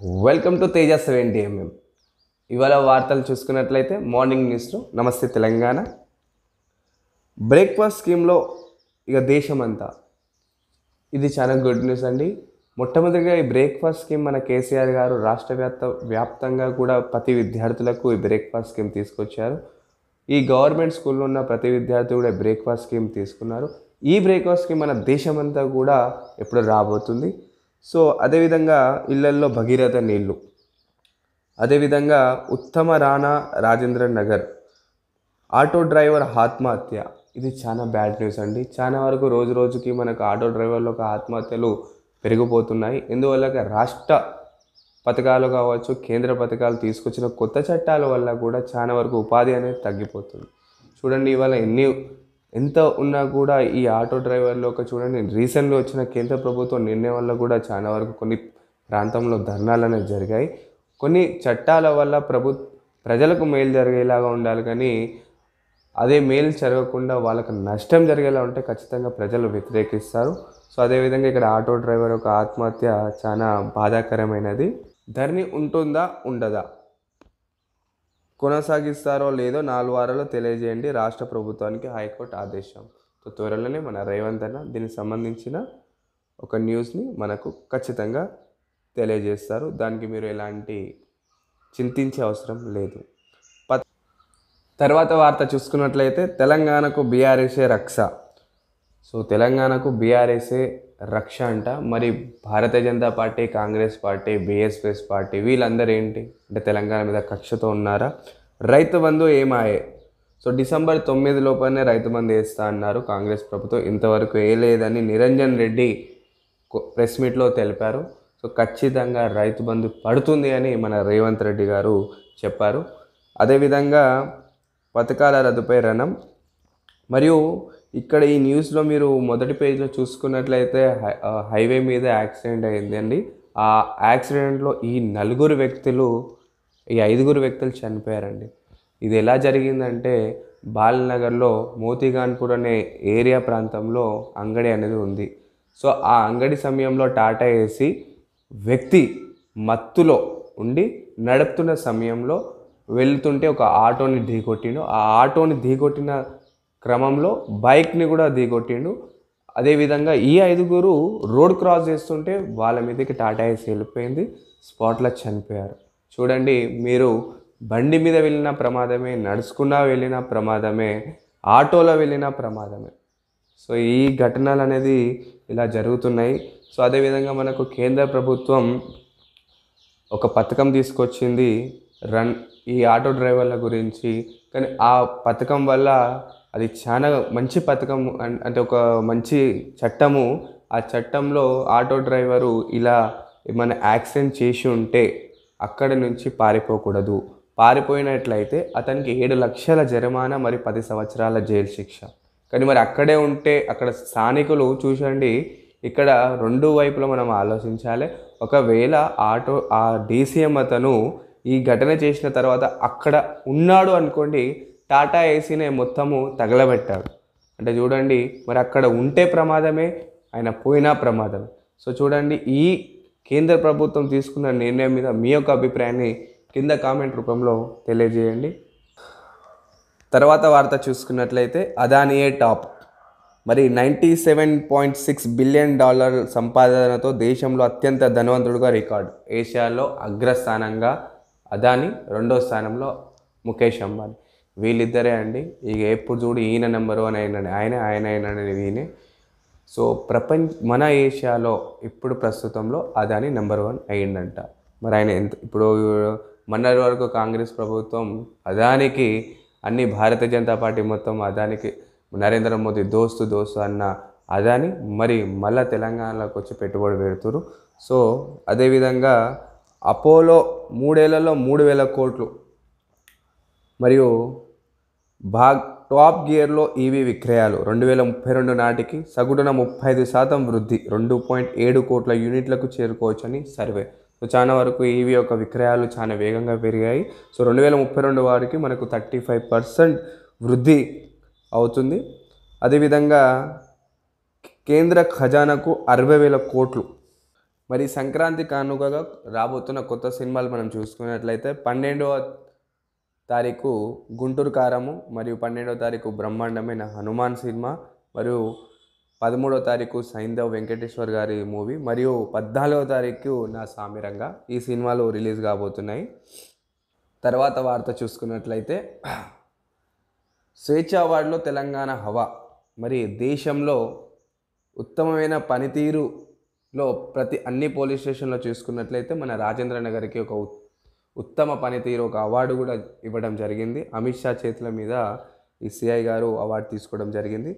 Welcome to Teja 70mm. ఇవాళ వార్తలు చూసుకున్నట్లయితే మార్నింగ్ న్యూస్లో నమస్తే తెలంగాణ బ్రేక్ఫాస్ట్ స్కీమ్లో ఇక దేశమంతా ఇది చాలా గుడ్ న్యూస్ అండి. మొట్టమొదటిగా ఈ బ్రేక్ఫాస్ట్ స్కీమ్ మన కేసీఆర్ గారు రాష్ట్ర వ్యాప్తంగా కూడా ప్రతి విద్యార్థులకు ఈ బ్రేక్ఫాస్ట్ స్కీమ్ తీసుకొచ్చారు. ఈ గవర్నమెంట్ స్కూల్లో ఉన్న ప్రతి విద్యార్థి కూడా బ్రేక్ఫాస్ట్ స్కీమ్ తీసుకున్నారు. ఈ బ్రేక్ఫాస్ట్ స్కీమ్ మన దేశమంతా కూడా ఎప్పుడు రాబోతుంది. సో అదేవిధంగా ఇళ్లల్లో భగీరథ నీళ్ళు, అదేవిధంగా ఉత్తమ రాణా రాజేంద్ర నగర్ ఆటో డ్రైవర్ ఆత్మహత్య, ఇది చాలా బ్యాడ్ న్యూస్ అండి. చాలా వరకు రోజు రోజుకి మనకు ఆటో డ్రైవర్లకు ఆత్మహత్యలు పెరిగిపోతున్నాయి. ఎందువల్ల రాష్ట్ర పథకాలు కావచ్చు, కేంద్ర పథకాలు తీసుకొచ్చిన కొత్త చట్టాల వల్ల కూడా చాలా వరకు ఉపాధి అనేది తగ్గిపోతుంది. చూడండి ఇవాళ ఎంత ఉన్నా కూడా ఈ ఆటో డ్రైవర్లు చూడండి రీసెంట్గా వచ్చిన కేంద్ర ప్రభుత్వం నిర్ణయం వల్ల కూడా చాలా వరకు కొన్ని ప్రాంతంలో ధర్నాలు అనేవి జరిగాయి. కొన్ని చట్టాల వల్ల ప్రజలకు మేలు జరిగేలాగా ఉండాలి, కానీ అదే మేలు జరగకుండా వాళ్ళకు నష్టం జరిగేలా ఉంటే ఖచ్చితంగా ప్రజలు వ్యతిరేకిస్తారు. సో అదేవిధంగా ఇక్కడ ఆటో డ్రైవర్ యొక్క ఆత్మహత్య చాలా బాధాకరమైనది. ధరణి ఉంటుందా ఉండదా, కొనసాగిస్తారో లేదో 4 వారాల్లో తెలియజేయండి రాష్ట్ర ప్రభుత్వానికి హైకోర్టు ఆదేశం. సో త్వరలోనే మన రేవంత్ అన్న దీనికి సంబంధించిన ఒక న్యూస్ని మనకు ఖచ్చితంగా తెలియజేస్తారు. దానికి మీరు ఎలాంటి చింతించే అవసరం లేదు. తర్వాత వార్త చూసుకున్నట్లయితే తెలంగాణకు బీఆర్ఎస్ఏ రక్ష. సో తెలంగాణకు బీఆర్ఎస్ఏ రక్ష అంట. మరి Bharatiya Janata party, Congress party, BSPS party వీళ్ళందరూ ఏంటి అంటే తెలంగాణ మీద కక్షతో ఉన్నారా? రైతు బంధు ఏమాయే? సో డిసెంబర్ 9 లోపలనే రైతు బంధు వేస్తా అన్నారు కాంగ్రెస్ ప్రభుత్వం. ఇంతవరకు వేయలేదని నిరంజన్ రెడ్డి ప్రెస్ మీట్లో తెలిపారు. సో ఖచ్చితంగా రైతు బంధు పడుతుంది అని మన రేవంత్ రెడ్డి గారు చెప్పారు. అదేవిధంగా పథకాల రద్దుపై రణం. మరియు ఇక్కడ ఈ న్యూస్లో మీరు మొదటి పేజ్లో చూసుకున్నట్లయితే హైవే మీద యాక్సిడెంట్ అయిందండి. ఆ యాక్సిడెంట్లో ఈ 5 వ్యక్తులు చనిపోయారండి. ఇది ఎలా జరిగిందంటే బాలనగర్లో మోతీగాన్పూర్ అనే ఏరియా ప్రాంతంలో అంగడి అనేది ఉంది. సో ఆ అంగడి సమయంలో టాటా ఏసీ వ్యక్తి మత్తులో ఉండి నడుపుతున్న సమయంలో వెళ్తుంటే ఒక ఆటోని ఢీకొట్టిండు. ఆ ఆటోని ఢీకొట్టిన క్రమంలో బైక్ని కూడా ఢీకొట్టిండు. అదేవిధంగా ఈ 5 రోడ్ క్రాస్ చేస్తుంటే వాళ్ళ మీదకి టాటా ఏసీ వెళ్ళిపోయింది, స్పాట్లో చనిపోయారు. చూడండి, మీరు బండి మీద వెళ్ళిన ప్రమాదమే, నడుచుకున్నా వెళ్ళిన ప్రమాదమే, ఆటోలో వెళ్ళిన ప్రమాదమే. సో ఈ ఘటనలు అనేది ఇలా జరుగుతున్నాయి. సో అదేవిధంగా మనకు కేంద్ర ప్రభుత్వం ఒక పథకం తీసుకొచ్చింది ఈ ఆటో డ్రైవర్ల గురించి. కానీ ఆ పథకం వల్ల అది చాలా మంచి పథకం, అంటే ఒక మంచి చట్టము. ఆ చట్టంలో ఆటో డ్రైవరు ఇలా ఏమైనా యాక్సిడెంట్ చేసి ఉంటే అక్కడి నుంచి పారిపోకూడదు. పారిపోయినట్లయితే అతనికి 7 లక్షల జరిమానా, మరి 10 సంవత్సరాల జైలు శిక్ష. కానీ మరి అక్కడే ఉంటే అక్కడ స్థానికులు చూసండి, ఇక్కడ 2 వైపులా మనం ఆలోచించాలి. ఒకవేళ ఆ డీసీఎం అతను ఈ ఘటన చేసిన తర్వాత అక్కడ ఉన్నాడు అనుకోండి, టాటా ఏసీనే మొత్తము తగలబెట్టాడు అంటే చూడండి, మరి అక్కడ ఉంటే ప్రమాదమే, ఆయన పోయినా ప్రమాదమే. సో చూడండి, ఈ కేంద్ర ప్రభుత్వం తీసుకున్న నిర్ణయం మీద మీ యొక్క అభిప్రాయాన్ని కింద కామెంట్ రూపంలో తెలియజేయండి. తర్వాత వార్త చూసుకున్నట్లయితే అదానియే టాప్. మరి $97.6 బిలియన్ సంపాదనతో దేశంలో అత్యంత ధనవంతుడుగా రికార్డు. ఏషియాలో అగ్రస్థానంగా అదాని, 2వ స్థానంలో ముఖేష్ అంబానీ. వీళ్ళిద్దరే అండి. ఇక ఎప్పుడు చూడు ఈయన నెంబర్ 1 ఆయన ఈయనే. సో మన ఏషియాలో ఇప్పుడు ప్రస్తుతంలో అదాని నెంబర్ 1 అయ్యిందంట. మరి ఆయన ఇప్పుడు మొన్నటి వరకు కాంగ్రెస్ ప్రభుత్వం అదానికి అన్ని భారతీయ జనతా పార్టీ మొత్తం అదానికి నరేంద్ర మోదీ దోస్తు అన్న అదాని మరి మళ్ళీ తెలంగాణలోకి వచ్చి పెట్టుబడి పెడుతురు. సో అదేవిధంగా అపోలో 3 ఏళ్లలో 3,000 కోట్లు. మరియు టాప్ గేర్లో ఈవీ విక్రయాలు 2032 నాటికి సగటున 35% వృద్ధి, 2.7 కోట్ల యూనిట్లకు చేరుకోవచ్చని సర్వే. సో చాలా వరకు ఈవీ యొక్క విక్రయాలు చాలా వేగంగా పెరిగాయి. సో 2032 వారికి మనకు 35% వృద్ధి అవుతుంది. అదేవిధంగా కేంద్ర ఖజానాకు 60,000 కోట్లు మరి సంక్రాంతి కానుకగా రాబోతున్న కొత్త సినిమాలు మనం చూసుకున్నట్లయితే 12వ తారీఖు గుంటూరు కారము, మరియు 12వ తారీఖు బ్రహ్మాండమైన హనుమాన్ సినిమా, మరియు 13వ తారీఖు సైంధవ్ వెంకటేశ్వర్ గారి మూవీ, మరియు 14వ తారీఖు నా సామిరంగా, ఈ సినిమాలు రిలీజ్ కాబోతున్నాయి. తర్వాత వార్త చూసుకున్నట్లయితే స్వేచ్ఛ అవార్డులో తెలంగాణ హవా. మరి దేశంలో ఉత్తమమైన పనితీరులో అన్ని పోలీస్ స్టేషన్లో చూసుకున్నట్లయితే మన రాజేంద్ర నగర్కి ఒక ఉత్తమ పనితీరు ఒక అవార్డు కూడా ఇవ్వడం జరిగింది. అమిత్ షా చేతుల మీద ఈ సిఐ గారు అవార్డు తీసుకోవడం జరిగింది.